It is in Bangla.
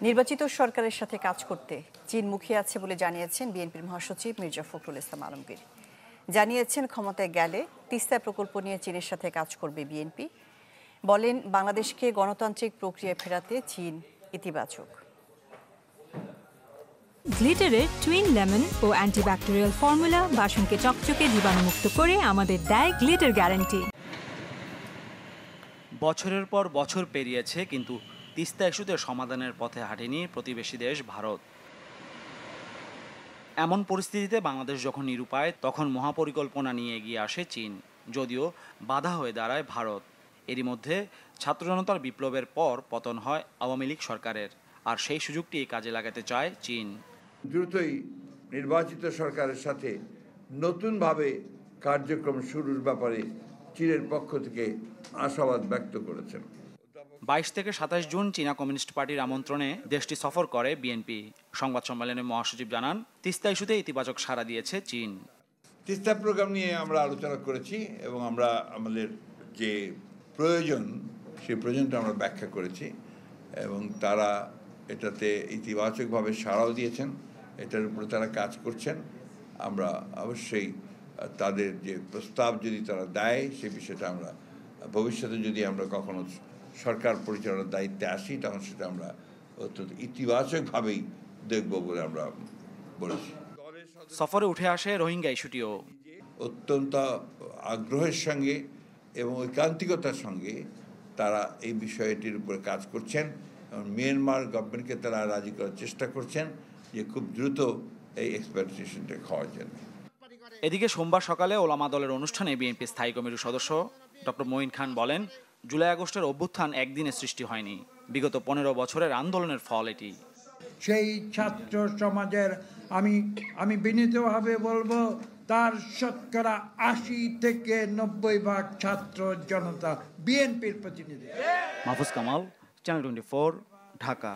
নির্বাচিত সরকারের সাথে কাজ করতে চীন মুখিয়ে আছে বলে জানিয়েছেন বিএনপির মহাসচিব মির্জা ফখরুল ইসলাম আলমগীর। জানিয়েছেন ক্ষমতায় গেলে তিস্তা প্রকল্প নিয়ে চীনের সাথে কাজ করবে বিএনপি। বলেন বাংলাদেশকে গণতান্ত্রিক প্রক্রিয়ায় ফেরাতে চীন ইতিবাচক। গ্লিটারের টুইন লেমন ও অ্যান্টিব্যাকটেরিয়াল ফর্মুলা বাসনকে চকচকে জীবাণুমুক্ত করে আমাদের দেয় গ্লিটার গ্যারান্টি। বছরের পর বছর পেরিয়েছে, কিন্তু তিস্তা ইস্যুতে সমাধানের পথে হাঁটেনি প্রতিবেশী দেশ ভারত। এমন পরিস্থিতিতে বাংলাদেশ যখন নিরুপায়, তখন মহাপরিকল্পনা নিয়ে এগিয়ে আসে চীন, যদিও বাধা হয়ে দাঁড়ায় ভারত। এরই মধ্যে ছাত্র জনতার বিপ্লবের পর পতন হয় আওয়ামী লীগ সরকারের, আর সেই সুযোগটি কাজে লাগাতে চায় চীন। দ্রুতই নির্বাচিত সরকারের সাথে নতুনভাবে কার্যক্রম শুরুর ব্যাপারে চীনের পক্ষ থেকে আশাবাদ ব্যক্ত করেছেন। 22 থেকে 27 জুন চীনা কমিউনিস্ট পার্টির আমন্ত্রণে দেশটি সফর করে বিএনপি। সংবাদ সম্মেলনে মহাসচিব জানান, তিস্তা ইস্যুতে ইতিবাচক সাড়া দিয়েছে চীন। তিস্তা প্রোগ্রাম নিয়ে আমরা আলোচনা করেছি এবং আমরা আমাদের যে প্রয়োজন সেই প্রয়োজনটা আমরা ব্যাখ্যা করেছি এবং তারা এটাতে ইতিবাচকভাবে সাড়াও দিয়েছেন। এটার উপরে তারা কাজ করছেন। আমরা অবশ্যই তাদের যে প্রস্তাব যদি তারা দেয় সেই বিষয়টা আমরা ভবিষ্যতে যদি আমরা কখনো সরকার পরিচালনার দায়িত্বে আসি তখন সেটা আমরা অত্যন্ত ইতিবাচকভাবেই দেখব বলে আমরা বলেছি। সফরে উঠে আসে রোহিঙ্গা ইস্যুটিও। অত্যন্ত আগ্রহের সঙ্গে এবং ঐকান্তিকতার সঙ্গে তারা এই বিষয়টির উপরে কাজ করছেন এবং মিয়ানমার গভর্নমেন্টকে তারা রাজি করার চেষ্টা করছেন যে খুব দ্রুত এই এক্সপেডিশনটা খাওয়ার জন্য। এদিকে সোমবার সকালে ওলামা দলের অনুষ্ঠানে বিএনপি স্থায়ী কমিটির সদস্য ডক্টর মঈন খান বলেন, জুলাই আগস্টের অভ্যুত্থান একদিনে সৃষ্টি হয়নি, বিগত 15 বছরের আন্দোলনের ফল এটি। সেই ছাত্র সমাজের আমি বিনীতভাবে বলবো, তার শতকরা 80 থেকে 90% ছাত্র জনতা বিএনপির প্রতিনিধি। মাহফুজ কামাল, চ্যানেল 24, ঢাকা।